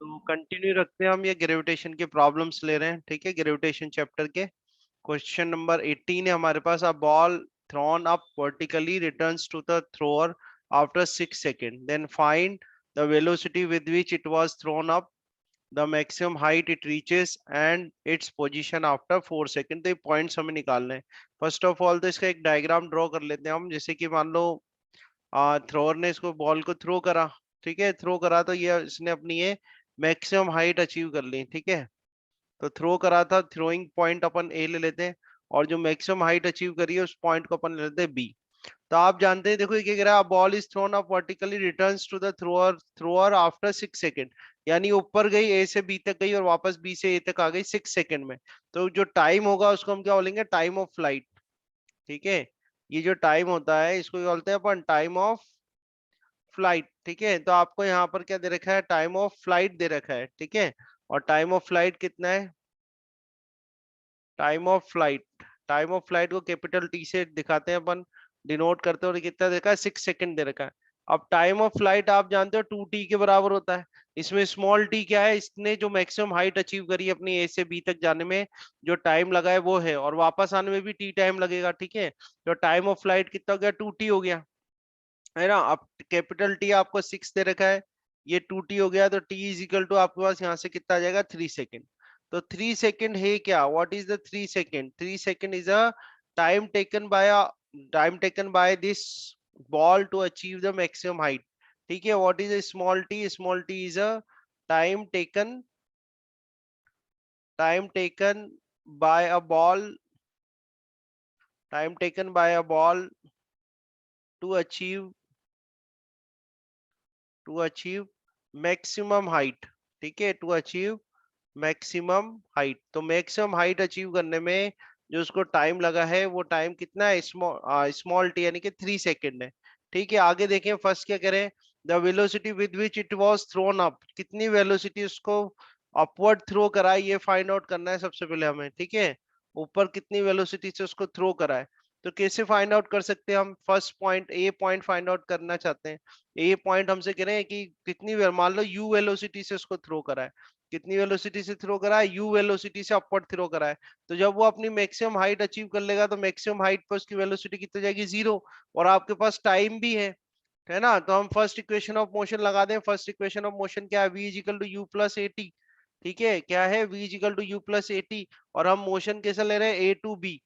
तो कंटिन्यू रखते हैं, हम ये ग्रेविटेशन के प्रॉब्लम्स ले रहे हैं, ठीक है, ग्रेविटेशन चैप्टर के। क्वेश्चन नंबर 18 है हमारे पास। A ball thrown up vertically returns to the thrower after 6 second, then find the velocity with which it was thrown up, the maximum height it reaches and its position after 4 second. तो ये points हमें निकालने हैं। First of all तो इसका एक diagram draw कर लेते हैं हम। जैसे कि मान लो थ्रोअर ने इसको बॉल को थ्रो करा, ठीक है, थ्रो करा तो ये इसने अपनी ये मैक्सिमम हाइट अचीव कर ली, ठीक है। तो थ्रो करा था, थ्रोइंग पॉइंट अपन ए ले लेते हैं, और जो मैक्सिमम हाइट अचीव करी है उस पॉइंट को अपन ले लेते हैं बी। तो आप जानते हैं, देखो ये क्या कह रहा है, ball is thrown up vertically returns to the thrower thrower after 6 second. यानी ऊपर गई, ए से बी तक गई और वापस बी से ए तक आ गई 6 सेकंड में। तो जो टाइम होगा उसको हम क्या बोलेंगे, टाइम ऑफ फ्लाइट, ठीक है। ये जो टाइम होता है इसको क्या बोलते हैं अपन, टाइम ऑफ फ्लाइट, ठीक है। तो आपको यहाँ पर क्या दे रखा है, टाइम ऑफ फ्लाइट दे रखा है, ठीक है। और टाइम ऑफ फ्लाइट कितना है, time of flight, time of flight को कैपिटल टी से दिखाते हैं अपन, डिनोट करते हैं, और कितना देखा है, 6 सेकंड दे रखा है। अब टाइम ऑफ फ्लाइट आप जानते हो 2t के बराबर होता है। इसमें स्मॉल टी क्या है, इसने जो मैक्सिमम हाइट अचीव करी है अपनी ए से बी तक जाने में, जो टाइम लगा है वो है, और वापस आने में भी टी टाइम लगेगा, ठीक है। तो टाइम ऑफ फ्लाइट कितना हो गया, 2t हो गया, है ना। अब कैपिटल टी आपको 6 दे रखा है, ये 2t हो गया, तो t इज इक्वल टू आपके पास यहाँ से कितना आ जाएगा, 3 सेकेंड। तो 3 सेकेंड है क्या, what is the 3 second, 3 second is a time taken by this ball to achieve the maximum height, ठीक है। What is small t, small t is a time taken time taken by a ball time taken by a ball to achieve maximum height, ठीक है, to achieve maximum height. तो maximum height achieve करने में जो उसको time लगा है वो टाइम कितना है, स्मॉल टी यानी कि 3 सेकेंड है, ठीक है। आगे देखें, फर्स्ट क्या करें, the velocity with which it was thrown up, कितनी वेलोसिटी उसको अपवर्ड थ्रो करा है ये फाइंड आउट करना है सबसे पहले हमें, ठीक है। ऊपर कितनी वेलोसिटी से उसको थ्रो करा है। तो कैसे फाइंड आउट कर सकते हैं हम, first point A point find out करना चाहते हैं। ए पॉइंट हमसे कह रहे हैं कि कितनी मान लो यू वेलोसिटी से उसको थ्रो करा है, कितनी वेलोसिटी से थ्रो करा है, यू वेलोसिटी से अपवर्ड थ्रो करा है। तो जब वो अपनी मैक्सिमम हाइट अचीव कर लेगा तो मैक्सिमम हाइट पर उसकी वेलोसिटी कितनी जाएगी, 0। और आपके पास टाइम भी है ना। तो हम फर्स्ट इक्वेशन ऑफ मोशन लगा दें। फर्स्ट इक्वेशन ऑफ मोशन क्या है, v is equal to u plus a t, ठीक है, क्या है, v is equal to u plus a t. और हम मोशन कैसे ले रहे हैं, ए टू बी,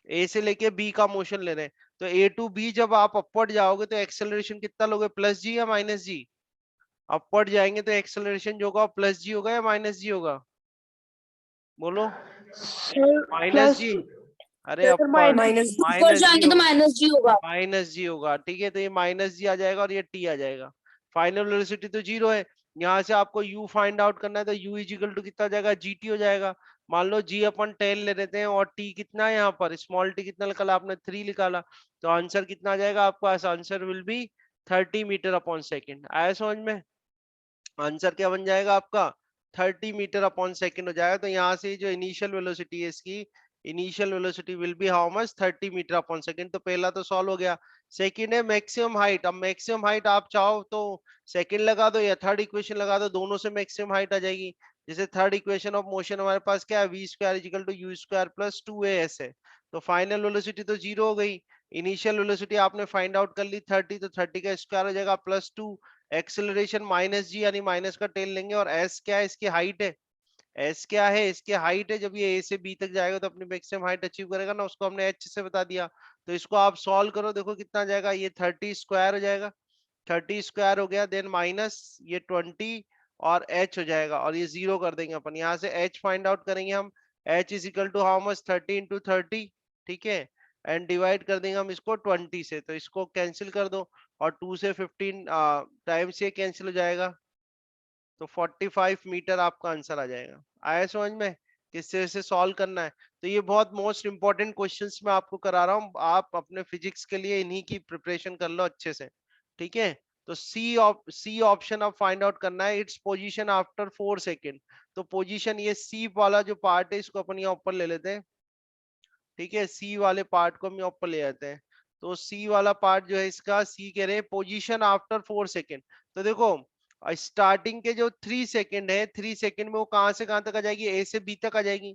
ए से लेके बी का मोशन ले रहे हैं। तो ए टू बी जब आप अपवर्ड जाओगे तो एक्सेलरेशन कितना लोगे, प्लस जी या माइनस जी। अपवर्ड जाएंगे तो एक्सेलरेशन जो होगा प्लस जी होगा या माइनस जी होगा, बोलो। सर माइनस प्लस, जी, अरे सर अपवर्ड, माइनस। ऊपर माइनस जी जाएंगे तो होगा, माइनस जी होगा। माइनस जी होगा, ठीक है। तो ये माइनस जी आ जाएगा और ये टी आ जाएगा। फाइनल वेलोसिटी तो जीरो है। यहाँ से आपको u फाइंड आउट करना है, तो u इज इक्वल टू कितना हो जाएगा, gt हो जाएगा। मान लो g अपन 10 ले लेते हैं, और t कितना है यहाँ पर, स्मॉल t कितना निकाला आपने, 3 निकाला। तो आंसर कितना आ जाएगा आपका, answer will be 30 metre upon second. आया समझ में, आंसर क्या बन जाएगा आपका, 30 मीटर अपॉन सेकेंड हो जाएगा। तो यहाँ से जो इनिशियल वेलोसिटी है इसकी, initial velocity will be how much, 30 metre upon second. तो पहला तो सॉल्व हो गया। सेकंड है मैक्सिमम हाइट। अब मैक्सिमम हाइट आप चाहो तो सेकंड लगा दो या थर्ड इक्वेशन लगा दो, दोनों से मैक्सिमम हाइट आ जाएगी। जैसे थर्ड इक्वेशन ऑफ मोशन हमारे पास क्या है, v square is equal to u square plus 2as है। तो फाइनल वेलोसिटी तो जीरो हो गई। इनिशियल वेलोसिटी आपने फाइंड आउट कर ली 30, तो 30 का स्क्वायर हो जाएगा प्लस 2। एक्सेलरेशन माइनस जी यानी माइनस का टेन लेंगे, और एस क्या है, इसकी हाइट है। एस क्या है, इसकी हाइट है। जब ये ए से बी तक जाएगा तो अपनी मैक्सिमम हाइट अचीव करेगा ना, उसको हमने एच से बता दिया। तो इसको आप सॉल्व करो, देखो कितना जाएगा, ये 30 स्क्वायर हो जाएगा, 30 स्क्वायर हो गया, देन माइनस ये 20 और h हो जाएगा, और ये जीरो कर देंगे अपन। यहाँ से h फाइंड आउट करेंगे हम, h is equal to how much, 30 into 30, ठीक है। एंड डिवाइड कर देंगे हम इसको 20 से, तो इसको कैंसिल कर दो, और 2 से 15 टाइम्स ये कैंसिल हो जाएगा। तो 45 मीटर आपका आंसर आ जाएगा। आया समझ में, किस तरह से सॉल्व करना है। तो ये बहुत मोस्ट इंपॉर्टेंट क्वेश्चंस मैं आपको करा रहा हूँ, आप अपने फिजिक्स के लिए इन्हीं की प्रिपरेशन कर लो अच्छे से, ठीक है। तो सी ऑप्शन अब फाइंड आउट करना है, इट्स पोजीशन आफ्टर 4 सेकेंड। तो पोजीशन ये सी वाला जो पार्ट है इसको अपन यहाँ ऊपर ले लेते हैं, ठीक है। सी वाले पार्ट को हम यहाँ ऊपर ले आते हैं। तो सी वाला पार्ट जो है इसका, सी कह रहे हैं पोजीशन आफ्टर 4 सेकेंड। तो देखो स्टार्टिंग के जो 3 सेकंड है, 3 सेकंड में वो कहां से कहां तक आ जाएगी, ए से बी तक आ जाएगी।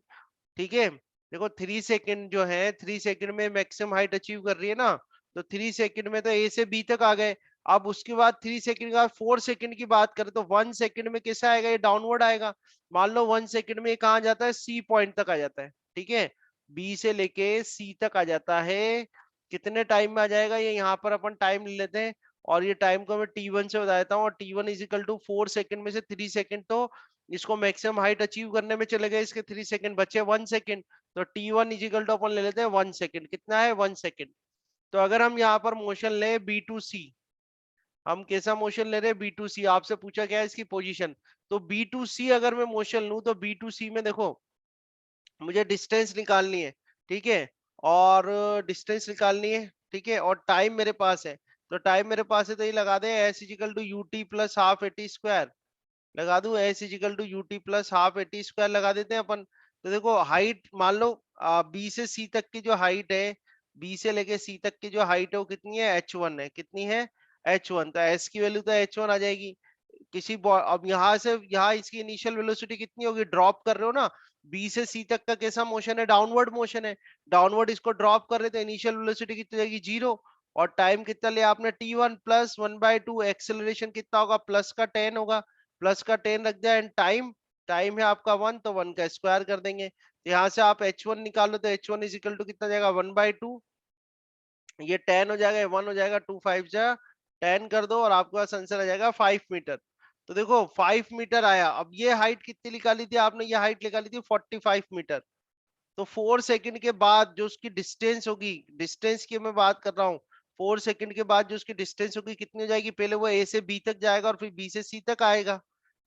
ठीक है, देखो 3 सेकंड जो है, 3 सेकंड में मैक्सिमम हाइट अचीव कर रही है ना, तो 3 सेकंड में तो ए से बी तक आ गए। अब उसके बाद 3 सेकंड के बाद 4 सेकंड की बात करें तो 1 सेकंड में कैसा आएगा, ये डाउनवर्ड आएगा। मान लो 1 सेकंड में ये कहाँ जाता है, सी पॉइंट तक आ जाता है। ठीक है, बी से लेके सी तक आ जाता है। कितने टाइम में आ जाएगा ये, यहाँ पर अपन टाइम ले लेते हैं और ये टाइम को मैं T1 से बता देता हूँ। और T1 is equal to 4 second में से 3 सेकंड तो इसको मैक्सिमम हाइट अचीव करने में चले गए, इसके 3 सेकंड बचे 1 सेकंड। तो T1 इज इक्वल टू अपन ले लेते हैं 1 सेकंड। कितना है, 1 सेकंड। तो अगर हम यहाँ पर मोशन ले B2C, हम कैसा मोशन ले रहे हैं, B2C, आपसे पूछा क्या है इसकी पोजीशन। तो B2C अगर मैं मोशन लूं तो B2C में देखो मुझे डिस्टेंस निकालनी है। ठीक है, और डिस्टेंस निकालनी है। ठीक है, और टाइम मेरे पास है। तो टाइम मेरे पास है तो ये लगा दे S equal to u t plus half a t square. लगा दूं S equal to u t plus half a t square लगा देते हैं अपन। तो देखो हाइट मान लो बी से सी तक की जो हाइट है, बी से लेके सी तक की जो हाइट है वो कितनी है, H1 है। कितनी है, H1। तो एस की वैल्यू तो H1 आ जाएगी। अब यहाँ से यहाँ इसकी इनिशियल वेलोसिटी कितनी होगी, ड्रॉप कर रहे हो ना, बी से सी तक का कैसा मोशन है, डाउनवर्ड मोशन है। डाउनवर्ड इसको ड्रॉप कर रहे तो इनिशियल वेलोसिटी कितनी जाएगी, 0। और टाइम कितना लिया आपने, T1 प्लस 1/2, एक्सेलरेशन कितना होगा, प्लस का 10 होगा। प्लस का 10 रख दिया एंड टाइम, टाइम है आपका 1, तो 1 का स्क्वायर कर देंगे। तो यहाँ से आप H1 निकालो तो H1 इज इक्वल टू कितना जाएगा, 1/2, ये 10 हो जाएगा, 1 हो जाएगा, 2 5 जा 10 कर दो और आपके पास आंसर आ जाएगा 5 मीटर। तो देखो 5 मीटर आया। अब ये हाइट कितनी निकाली थी आपने, ये हाइट निकाली थी 45 मीटर। तो 4 सेकंड के बाद जो उसकी डिस्टेंस होगी, डिस्टेंस की मैं बात कर रहा हूँ, 4 सेकंड के बाद जो उसकी डिस्टेंस होगी कितनी हो जाएगी, पहले वो ए से बी तक जाएगा और फिर बी से सी तक आएगा।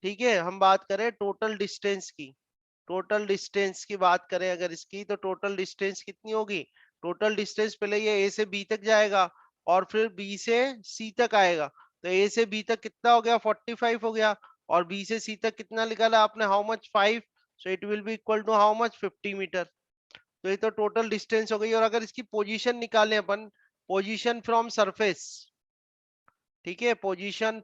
ठीक है, हम बात करें टोटल डिस्टेंस की। टोटल डिस्टेंस की बात करें अगर इसकी, तो टोटल डिस्टेंस कितनी होगी, टोटल डिस्टेंस पहले ये ए से बी तक जाएगा और फिर बी से सी तक आएगा। तो ए से बी तक कितना हो गया, 45 हो गया। और बी से सी तक कितना निकाला आपने, how much, 5। So it will be equal to how much, 50 metre. तो ये तो टोटल डिस्टेंस हो गई। और अगर इसकी पोजीशन निकालें अपन, पोजीशन फ्रॉम सरफेस, ठीक है, पोजीशन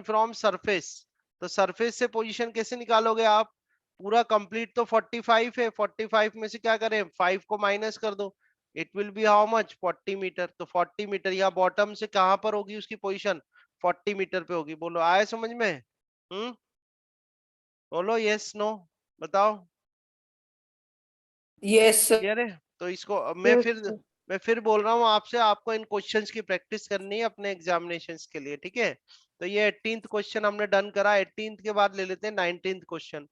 फ्रॉम सरफेस। तो सरफेस से पोजीशन कैसे निकालोगे आप, पूरा कंप्लीट तो 45 है, 45 में से क्या करें, 5 को माइनस कर दो। It will be how much, 40 metre. तो 40 मीटर यहाँ बॉटम से कहां पर होगी उसकी पोजीशन, 40 मीटर पे होगी। बोलो आए समझ में, बोलो यस नो, बताओ। Yes sir. क्लियर है। तो इसको अब यस सर। मैं फिर बोल रहा हूँ आपसे, आपको इन क्वेश्चंस की प्रैक्टिस करनी है अपने एग्जामिनेशंस के लिए। ठीक है, तो ये 18th क्वेश्चन हमने डन करा। 18th के बाद ले लेते हैं 19th क्वेश्चन।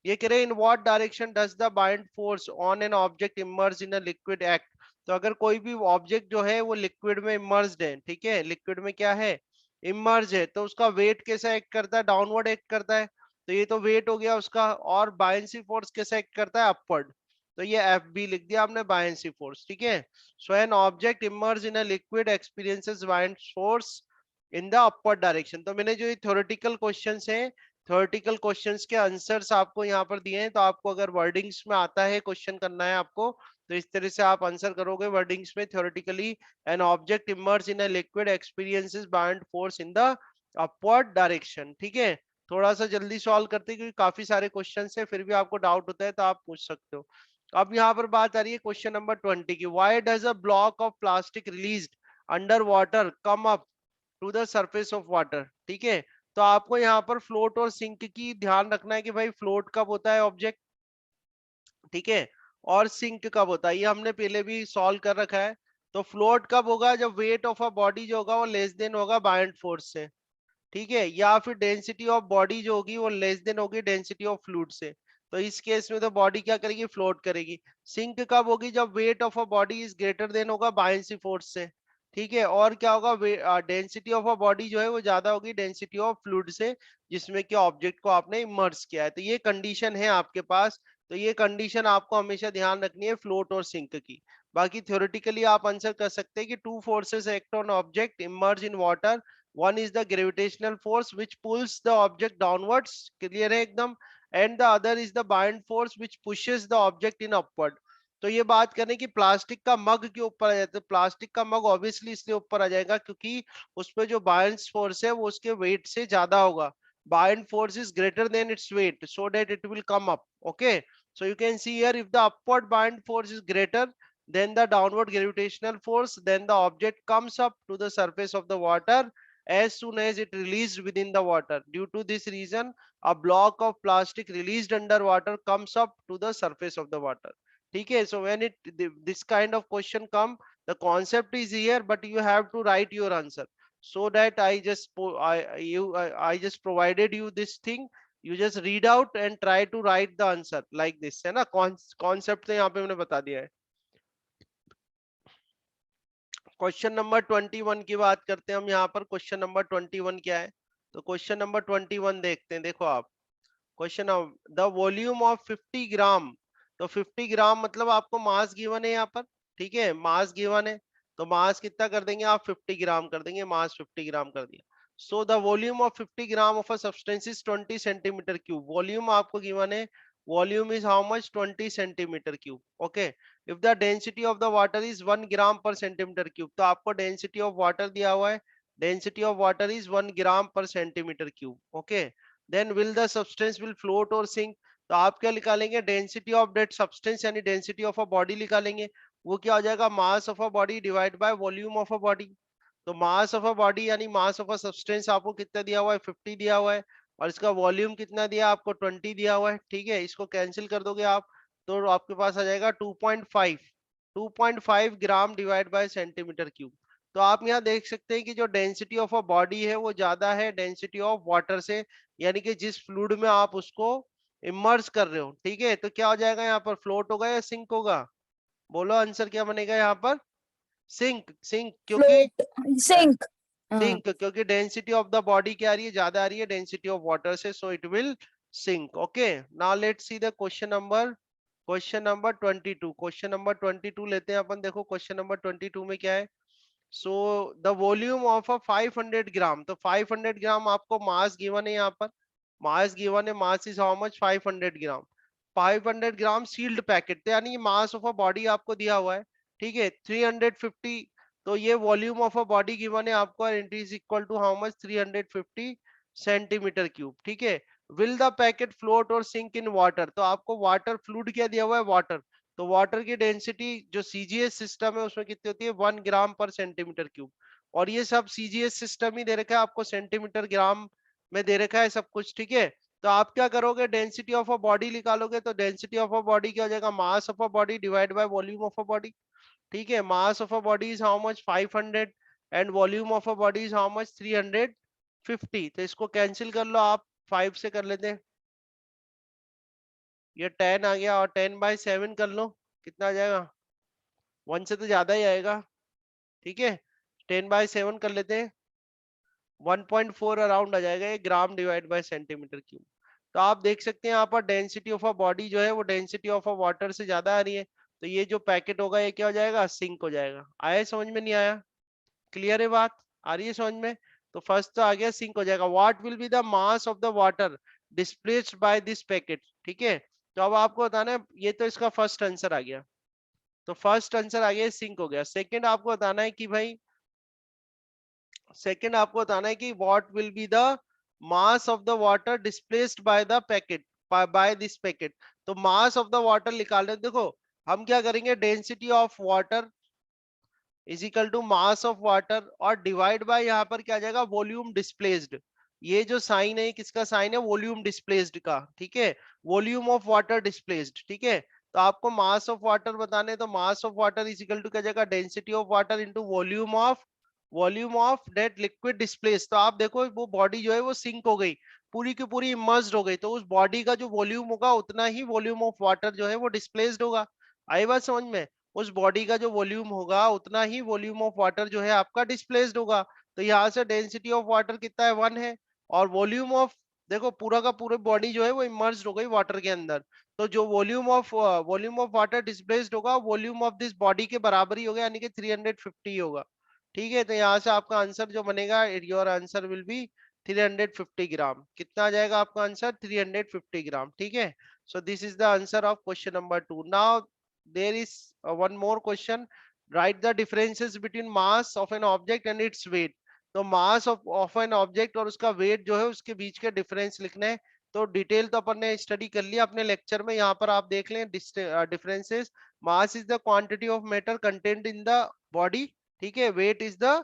ये कह रहे in what direction does the bind force on an object immerse in a liquid act. तो अगर कोई भी ऑब्जेक्ट जो है वो लिक्विड में इमर्ज्ड है, ठीक है, लिक्विड में क्या है, इमर्ज है, तो उसका वेट कैसा एक्ट करता है, डाउनवर्ड एक्ट करता है। तो ये तो वेट हो गया उसका। और बायंसी फोर्स कैसा एक्ट करता है, अपवर्ड। तो ये एफ बी लिख दिया आपने, बायंसी फोर्स। ठीक है, so an object immerse in a liquid experiences buoyancy force in the upward direction. तो मैंने जो ये थ्योरेटिकल क्वेश्चंस हैं, थ्योरेटिकल क्वेश्चंस के आंसर्स आपको यहाँ पर दिए हैं। तो आपको अगर वर्डिंग्स में आता है क्वेश्चन करना है आपको, तो इस तरह से आप आंसर करोगे वर्डिंग्स में। Theoretically N object immerse in a liquid experiences buoyant force in the upward direction. ठीक है, थोड़ा सा जल्दी सॉल्व करते हैं क्योंकि काफी सारे क्वेश्चन है, फिर भी आपको डाउट होता है तो आप पूछ सकते हो। अब यहाँ पर बात आ रही है क्वेश्चन नंबर 20 की। Why does a block of plastic released under water come up to the surface of water. ठीक है, तो आपको यहाँ पर फ्लोट और सिंक की ध्यान रखना है कि भाई फ्लोट कब होता है ऑब्जेक्ट, ठीक है, और सिंक कब होता है, ये हमने पहले भी सॉल्व कर रखा है। तो फ्लोट कब होगा, जब वेट ऑफ अ बॉडी जो होगा वो लेस देन होगा बायंट फोर्स से। ठीक है, या फिर डेंसिटी ऑफ बॉडी जो होगी वो लेस देन होगी डेंसिटी ऑफ फ्लूइड से। तो इस केस में तो बॉडी क्या करेगी, फ्लोट करेगी। सिंक कब होगी, जब wait of a body is greater than होगा बायंसी फोर्स से। ठीक है, और क्या होगा, डेंसिटी ऑफ अ बॉडी जो है वो ज्यादा होगी डेंसिटी ऑफ फ्लूइड से, जिसमें कि ऑब्जेक्ट को आपने इमर्ज किया है। तो ये कंडीशन है आपके पास। तो ये कंडीशन आपको हमेशा ध्यान रखनी है फ्लोट और सिंक की। बाकी थ्योरेटिकली आप आंसर कर सकते हैं कि two forces act on object immerse in water. One is the gravitational force which pulls the object downwards, clear है एकदम, and the other is the buoyant force which pushes the object in upward. तो ये बात करें कि plastic का मग के ऊपर आ जाता है, प्लास्टिक का मग ऑब्वियसली इसलिए ऊपर आ जाएगा क्योंकि उसपे जो बायन्स फोर्स है वो उसके वेट से ज्यादा होगा. Buoyant force is greater than its weight, so that it will come up. Okay, so you can see here, if the upward buoyant force is greater than the downward gravitational force, then the object comes up to the surface of the water as soon as it released within the water. Due to this reason, a block of plastic released underwater comes up to the surface of the water. Okay, so when this kind of question come, the concept is here, but you have to write your answer. So that I just provided you this thing. You just read out and try to write the answer like this, है ना. Concept तो यहाँ पे मैंने बता दिया है. Question number 21 की बात करते हैं हम यहाँ पर. क्वेश्चन नंबर 21 क्या है? तो क्वेश्चन नंबर 21 देखते हैं. देखो आप, question of the volume of 50 ग्राम. तो 50 ग्राम मतलब आपको मास गिवन है यहाँ पर. ठीक है, मास गिवन है. तो मास कितना कर देंगे आप? 50 ग्राम कर देंगे. मास 50 ग्राम कर दिया. So the volume of 50 gram of a substance is 20 centimetre cube. Volume आपको गिवन है. Volume is how much? 20 centimetre cube. Okay, if the density of the water is 1 ग्राम पर सेंटीमीटर क्यूब. तो आपको डेंसिटी ऑफ वाटर दिया हुआ है. Density of water is 1 ग्राम पर centimetre cube. Okay, then will the substance will float or sink. तो आप क्या निकालेंगे? डेंसिटी ऑफ दैट सब्सटेंस यानी डेंसिटी ऑफ अ बॉडी निकालेंगे. वो क्या हो जाएगा? Mass of a body divide by volume of a body. तो मास ऑफ अ बॉडी यानी मास ऑफ अ सब्सटेंस आपको कितना दिया हुआ है? 50 दिया हुआ है. और इसका वॉल्यूम कितना दिया आपको? 20 दिया हुआ है. ठीक है, इसको कैंसिल कर दोगे आप तो आपके पास आ जाएगा 2.5. 2.5 gram divide by centimetre cube. तो आप यहाँ देख सकते हैं कि जो डेंसिटी ऑफ अ बॉडी है वो ज्यादा है डेंसिटी ऑफ वाटर से, यानी कि जिस फ्लूइड में आप उसको इमर्स कर रहे हो. ठीक है, तो क्या हो जाएगा यहाँ पर? फ्लोट होगा या सिंक होगा? बोलो आंसर क्या बनेगा यहाँ पर? सिंक. सिंक क्योंकि फ्लोट, सिंक. सिंक क्योंकि डेंसिटी ऑफ द बॉडी क्या आ रही है? ज्यादा आ रही है डेंसिटी ऑफ वाटर से, so it will sink. Okay, now let's see the question number 22. Question number 22 लेते हैं अपन. देखो क्वेश्चन नंबर 22 में क्या है. सो द वॉल्यूम ऑफ अ 500 ग्राम. तो 500 ग्राम आपको मास गिवन है यहाँ पर. मास गिवन है. Mass is how much? 500 gram. 500 gram sealed packet, तो यानी मास ऑफ अ बॉडी आपको दिया हुआ है. ठीक है, 350. तो ये volume of a body given है आपको, it is equal to how much? 350 centimetre cube. ठीक है, विल द पैकेट फ्लोट और सिंक इन वाटर. तो आपको वाटर फ्लूइड क्या दिया हुआ है? वाटर. तो वाटर की डेंसिटी जो सीजीएस सिस्टम है उसमें कितनी होती है? 1 ग्राम पर सेंटीमीटर क्यूब. और ये सब सीजीएस सिस्टम ही दे रखा है आपको, सेंटीमीटर ग्राम में दे रखा है सब कुछ. ठीक है, तो आप क्या करोगे? डेंसिटी ऑफ अ बॉडी निकालोगे. तो डेंसिटी ऑफ अ बॉडी क्या हो जाएगा? Mass of a body divide by volume of a body. ठीक है, mass of a body is how much? 500 and volume of a body is how much? 350. तो इसको cancel कर लो आप. 5 से कर लेते हैं. ये 10 आ गया और 10/7 कर लो. कितना आ जाएगा? 1 से तो ज्यादा ही आएगा. ठीक है, 10/7 कर लेते हैं. 1.4 अराउंड आ जाएगा ये, gram divide by centimetre cube. तो आप देख सकते हैं यहाँ पर डेंसिटी ऑफ अ बॉडी जो है वो डेंसिटी ऑफ अ वाटर से ज्यादा आ रही है. तो ये जो पैकेट होगा ये क्या हो जाएगा? सिंक हो जाएगा. आया समझ में? नहीं आया? क्लियर है बात? आ रही है समझ में? तो फर्स्ट तो आ गया, सिंक हो जाएगा. What will be the mass of the water displaced bye this packet. ठीक है, तो अब आपको बताना है. ये तो इसका फर्स्ट आंसर आ गया. तो फर्स्ट आंसर आ गया, सिंक हो गया. सेकंड आपको बताना है कि भाई, सेकंड आपको बताना है कि what will be the mass of the water displaced by the packet, by this packet. तो मास ऑफ द वाटर निकालने, देखो हम क्या करेंगे? Density of water is equal to mass of water और डिवाइड बाय यहाँ पर क्या आ जाएगा? Volume displaced. ये जो साइन है किसका साइन है? वॉल्यूम डिस्प्लेस्ड का. ठीक है, वॉल्यूम ऑफ वाटर डिस्प्लेस्ड. ठीक है, तो आपको मास ऑफ वाटर बताने, तो mass of water is equal to क्या जाएगा? Density of water into volume of that liquid displace. तो आप देखो वो बॉडी जो है वो सिंक हो गई, पूरी की पूरी इमर्स्ड हो गई. तो उस बॉडी का जो वॉल्यूम होगा उतना ही वॉल्यूम ऑफ वाटर जो है वो डिस्प्लेस्ड होगा. आई बात समझ में? उस बॉडी का जो वॉल्यूम होगा उतना ही वॉल्यूम ऑफ वाटर जो है आपका डिस्प्लेस्ड होगा. तो यहाँ से डेंसिटी ऑफ वाटर कितना है? 1 है. और वॉल्यूम ऑफ, देखो पूरा का पूरा बॉडी जो है वो इमर्ज्ड हो गई वाटर के अंदर. तो जो वॉल्यूम ऑफ वाटर डिस्प्लेस्ड होगा वॉल्यूम ऑफ दिस बॉडी के बराबर ही होगा, यानी कि 350 होगा. ठीक है, तो यहाँ से आपका आंसर जो बनेगा, योर आंसर विल बी 350 ग्राम. कितना आ जाएगा आपका आंसर? 350 ग्राम. ठीक है, so this is the answer of question number 2. Now there is one more question. Write the differences between mass of an object and its weight. तो mass of an object और उसका wait जो है उसके बीच के difference लिखने हैं। तो डिटेल तो अपन ने स्टडी कर लिया अपने लेक्चर में, यहाँ पर आप देख लें differences. Mass is the quantity of matter content in the body, ठीक है। Weight is the,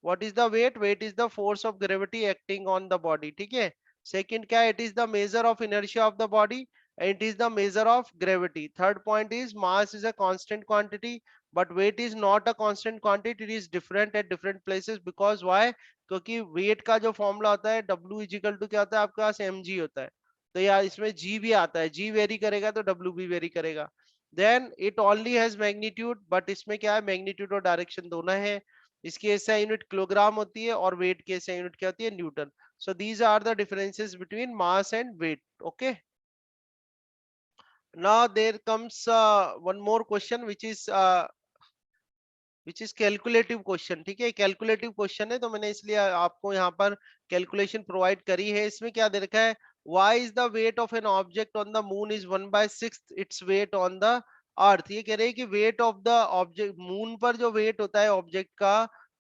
what is the weight? Weight is the force of gravity acting on the body, ठीक है। सेकंड क्या है? It is the measure of inertia of the body, it is the measure of gravity. Third point is mass is a constant quantity but weight is not a constant quantity, it is different at different places. Because why? क्योंकि weight का जो formula होता है W is equal to क्या होता है आपके पास? mg होता है। तो यार इसमें g भी आता है, g वेरी करेगा तो W भी वेरी करेगा। Then it only has magnitude, but इसमें क्या है? मैग्नीट्यूड और डायरेक्शन दोनों है। इसकी एसआई यूनिट किलोग्राम होती है और वेट की एसआई यूनिट क्या होती है? Newton. So these are the differences between mass and weight. Okay, now there comes one more question which is calculative question, ठीक है। कैलकुलेटिव क्वेश्चन है तो मैंने इसलिए आपको यहाँ पर कैलकुलेशन प्रोवाइड करी है। इसमें क्या दे रखा है? why is the weight of an object on the moon is 1/6 its weight on the earth? ये कह रहे हैं कि wait of the object, moon पर जो वेट होता है ऑब्जेक्ट का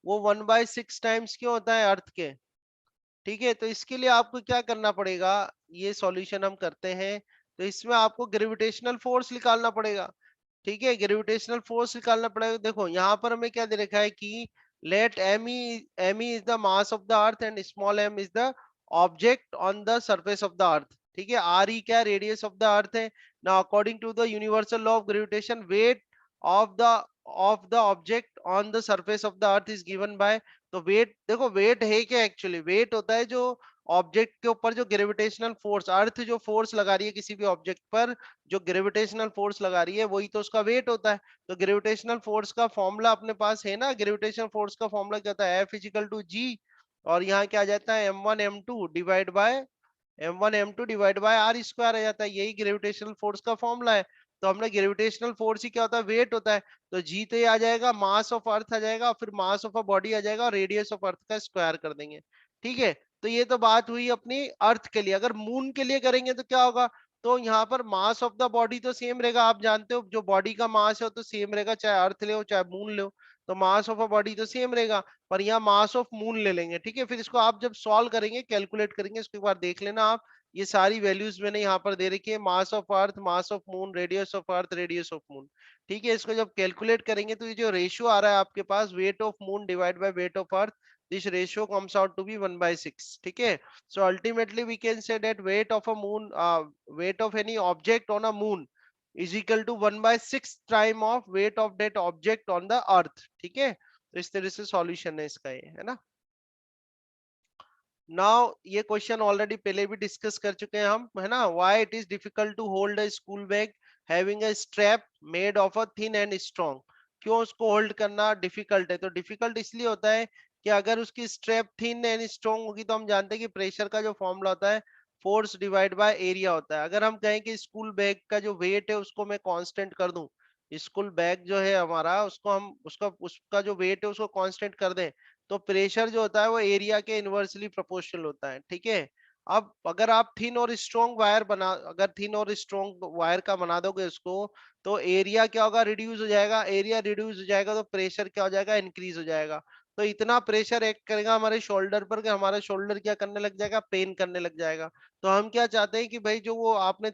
वो 1/6 टाइम्स क्यों होता है अर्थ के, ठीक है। तो इसके लिए आपको क्या करना पड़ेगा, ये सॉल्यूशन हम करते हैं। तो इसमें आपको ग्रेविटेशनल फोर्स निकालना पड़ेगा, ठीक है। ग्रेविटेशनल फोर्स निकालना पड़ेगा। देखो यहाँ पर हमें क्या दे रखा है कि let M E is the mass of the earth and small m is the object on the surface of the earth, ठीक है। आर ई क्या? रेडियस ऑफ द अर्थ है। Now according to the universal law of gravitation weight of the object on the surface of the earth is given by, तो weight देखो weight है क्या? Actually wait होता है जो object के ऊपर जो ग्रेविटेशनल फोर्स, अर्थ जो फोर्स लगा रही है किसी भी ऑब्जेक्ट पर, जो ग्रेविटेशनल फोर्स लगा रही है वही तो उसका वेट होता है। तो ग्रेविटेशनल फोर्स का फॉर्मूला अपने पास है ना, ग्रेविटेशनल फोर्स का फॉर्मूला क्या होता है? एफ इजिकल टू जी, और यहाँ क्या आ जाता है? m1 m2 divide by m1 m2 divide by r square आ जाता है। यही ग्रेविटेशनल फोर्स का फॉर्मूला है। तो हमने ग्रेविटेशनल फोर्स ही क्या होता है? वेट होता है। तो जी तो ये आ जाएगा, मास ऑफ अर्थ आ जाएगा, फिर मास ऑफ अ बॉडी आ जाएगा और रेडियस ऑफ अर्थ का स्क्वायर कर देंगे, ठीक है। तो ये तो बात हुई अपनी अर्थ के लिए। अगर मून के लिए करेंगे तो क्या होगा? तो यहाँ पर मास ऑफ द बॉडी तो सेम रहेगा, आप जानते हो जो बॉडी का मास है वो तो सेम रहेगा, चाहे अर्थ ले चाहे मून ले। तो मास ऑफ अ बॉडी तो सेम रहेगा, पर यहाँ मास ऑफ मून ले लेंगे, ठीक है। फिर इसको आप जब सॉल्व करेंगे, कैलकुलेट करेंगे, उसके बाद देख लेना आप, ये सारी वैल्यूज मैंने यहाँ पर दे रखी है। Mass of earth, mass of moon, radius of earth, radius of moon, ठीक है। इसको जब कैलकुलेट करेंगे तो ये जो रेशियो आ रहा है आपके पास, weight of moon divide by weight of earth, this ratio comes out to be 1/6, ठीक है। So ultimately we can say that weight of any object on a moon is equal to 1/6 time of weight of that object on the earth, ठीक है। तो इस तरह से solution है इसका, ये है ना। नाउ ये क्वेश्चन ऑलरेडी पहले भी डिस्कस कर चुके हैं हम, है ना। Why it is difficult to hold a school bag having a strap made of a thin and strong? क्यों उसको होल्ड करना डिफिकल्ट है? तो डिफिकल्ट इसलिए होता है कि अगर उसकी स्ट्रैप थिन एंड स्ट्रॉन्ग होगी तो हम जानते हैं कि प्रेशर का जो फॉर्मूला होता है फोर्स डिवाइड बाय एरिया होता है। अगर हम कहें कि स्कूल बैग का जो वेट है उसको मैं कांस्टेंट कर दूं, स्कूल बैग जो है हमारा उसको हम उसका जो वेट है उसको कांस्टेंट कर दें, तो प्रेशर जो होता है वो एरिया के इनवर्सली प्रोपोर्शनल होता है, ठीक है। अब अगर आप थिन और स्ट्रॉन्ग वायर बना, अगर थिन और स्ट्रॉन्ग वायर का बना दोगे उसको, तो एरिया क्या होगा? रिड्यूस हो जाएगा। एरिया रिड्यूस हो जाएगा तो प्रेशर क्या हो जाएगा? इंक्रीज हो जाएगा। तो इतना प्रेशर एक्ट करेगा हमारे शोल्डर पर कि हमारा शोल्डर क्या करने लग जाएगा? पेन करने लग जाएगा। तो हम क्या चाहते हैं कि भाई जो वो आपने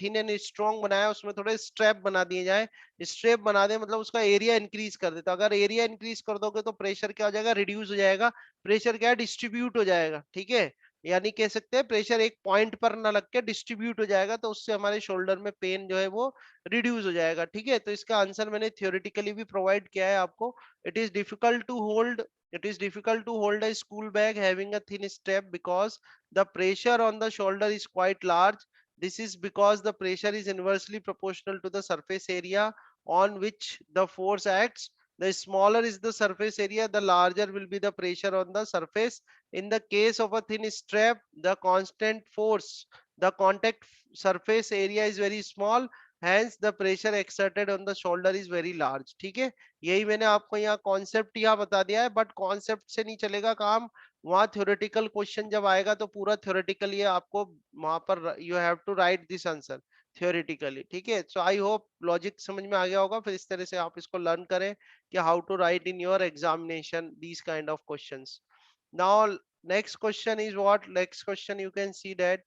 थिन एंड स्ट्रॉन्ग बनाया उसमें थोड़े स्ट्रैप बना दिए जाए। स्ट्रेप बना दे मतलब उसका एरिया इंक्रीज कर देता। अगर एरिया इंक्रीज कर दोगे तो प्रेशर क्या हो जाएगा? रिड्यूस हो जाएगा। प्रेशर क्या है? डिस्ट्रीब्यूट हो जाएगा, ठीक है। यानी कह सकते हैं प्रेशर एक पॉइंट पर ना लग के डिस्ट्रीब्यूट हो जाएगा, तो उससे हमारे शोल्डर में पेन जो है वो रिड्यूस हो जाएगा, ठीक है। तो इसका आंसर मैंने थियोरेटिकली भी प्रोवाइड किया है आपको। It is difficult to hold it is difficult to hold a school bag having a thin strap because the pressure on the shoulder is quite large. This is because the pressure is inversely proportional to the surface area on which the force acts. The smaller is the surface area, the larger will be the pressure on the surface. In the case of a thin strap, the constant force, the contact surface area is very small, hence the pressure exerted on the shoulder is very large, ठीक है। यही मैंने आपको यहाँ concept यहाँ बता दिया है, बट कॉन्सेप्ट से नहीं चलेगा काम। वहां थ्योरेटिकल क्वेश्चन जब आएगा तो पूरा थ्योरेटिकल ये आपको वहां पर you have to write this answer, theoretically. ठीक है, सो आई होप लॉजिक समझ में आ गया होगा, फिर इस तरह से आप इसको लर्न करें कि how to write in your examination these kind of questions. Now next question is what, next question you can see that,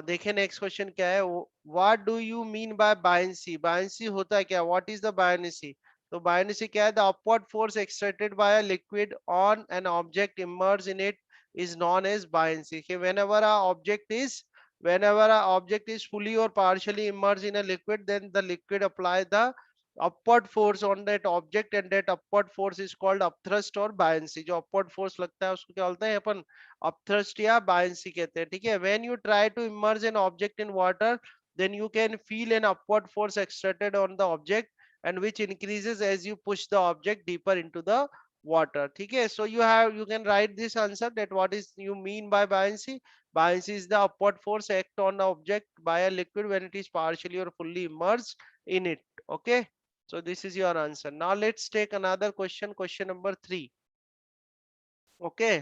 देखिए नेक्स्ट क्वेश्चन क्या है, what do you mean by buoyancy, buoyancy होता है क्या, what is the बायनेंसी। तो buoyancy क्या है, the upward force exerted by a liquid on an object immerse in it is known as buoyancy. whenever a object is whenever a object is fully or partially immersed in a liquid, then the liquid apply the upward force on that object, and that upward force is called upthrust or buoyancy। जो upward force लगता है उसको क्या बोलते हैं अपन, upthrust या बायनेंसी कहते हैं। ठीक है, when you try to emerge an object in water, then you can feel an upward force exerted on the object and which increases as you push the object deeper into the water। ठीक है, so you can write this answer that what is you mean by buoyancy। buoyancy is the upward force act on the object by a liquid when it is partially or fully immersed in it। okay, so this is your answer। now let's take another question, question number 3। okay,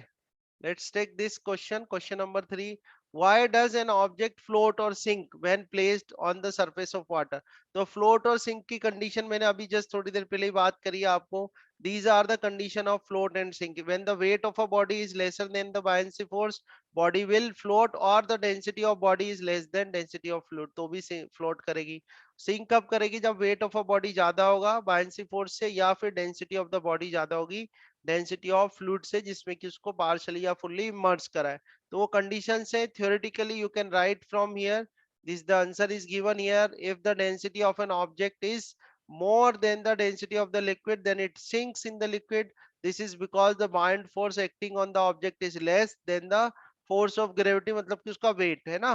let's take this question, question number 3। Why does an object float or sink when placed on the surface of water। तो float और sink की condition मैंने अभी just थोड़ी देर पहले ही बात करी है आपको। These are the condition of float and sink। When the weight of a body is lesser than the buoyancy force, body will float, or the density of body is less than density of fluid, तो भी float करेगी। sink कब करेगी, जब weight of a body ज्यादा होगा buoyancy force से, या फिर density of the body ज्यादा होगी डेंसिटी ऑफ फ्लूइड से, जिसमें कि उसको पार्शियली या फुल्ली इमर्ज करा है। तो वो कंडीशन से theoretically you can write from here, this the answer is given here, if the density of an object is more than the density of the liquid, then it sinks in the liquid। this is because the buoyant force acting on the object is less than the force of gravity, मतलब कि उसका weight है ना।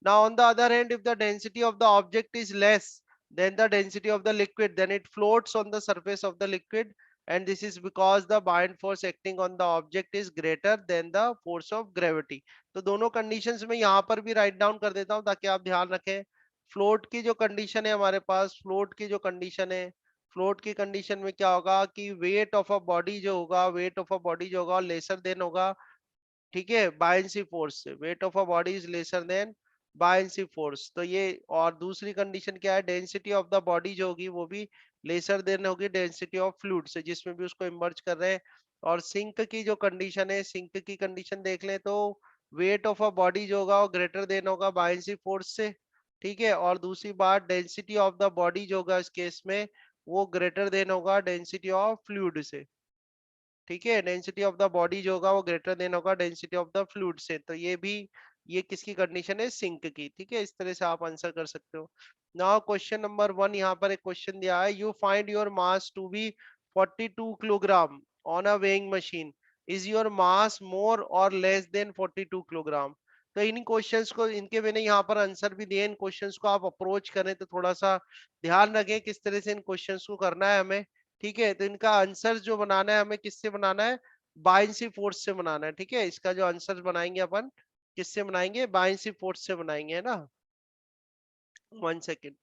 now on the other hand, if the density of the object is less than the density of the liquid, then it floats on the surface of the liquid, and this is because the buoyant force acting on the object is greater than the force of gravity। तो दोनों conditions में यहाँ पर भी write down कर देता हूँ ताकि आप ध्यान रखें। फ्लोट की जो कंडीशन है हमारे पास, फ्लोट की जो कंडीशन है, फ्लोट की कंडीशन में क्या होगा कि वेट ऑफ अ बॉडी जो होगा, वेट ऑफ अ बॉडी जो होगा लेसर देन होगा, ठीक है, बायनेंसी फोर्स से। Weight of a body is lesser than buoyancy force. तो ये, और दूसरी कंडीशन क्या है, डेंसिटी ऑफ द बॉडी जो होगी वो भी लेसर देन होगी डेंसिटी ऑफ फ्लूइड से, जिसमें भी उसको इमर्ज कर रहे हैं। और सिंक की जो कंडीशन है, सिंक की कंडीशन देख लें तो वेट ऑफ अ बॉडी जो होगा वो ग्रेटर देन होगा बायनेंसी फोर्स से। ठीक है, और दूसरी बात डेंसिटी ऑफ द बॉडी जो होगा इस केस में वो ग्रेटर देन होगा डेंसिटी ऑफ फ्लूइड से। ठीक है, डेंसिटी ऑफ द बॉडी जो होगा वो ग्रेटर देन होगा डेंसिटी ऑफ द फ्लूइड से। तो ये भी, ये किसकी कंडीशन है, सिंक की। ठीक है, इस तरह से आप आंसर कर सकते हो। नाउ क्वेश्चन नंबर 1, यहाँ पर एक क्वेश्चन दिया है, you find your mass to be 42 kilogram on a weighing machine, is your mass more or less then 42 kilogram. तो इन क्वेश्चंस को, इनके मैंने यहाँ पर आंसर भी दिए, इन क्वेश्चंस को आप अप्रोच करें तो थोड़ा सा ध्यान रखें किस तरह से इन क्वेश्चंस को करना है हमें। ठीक है, तो इनका आंसर जो बनाना है हमें किससे बनाना है, बायनेंसी फोर्स से बनाना है। ठीक है, इसका जो आंसर बनाएंगे अपन किससे बनाएंगे, बायनेंसी फोर्स से बनाएंगे, है ना। 1 सेकेंड।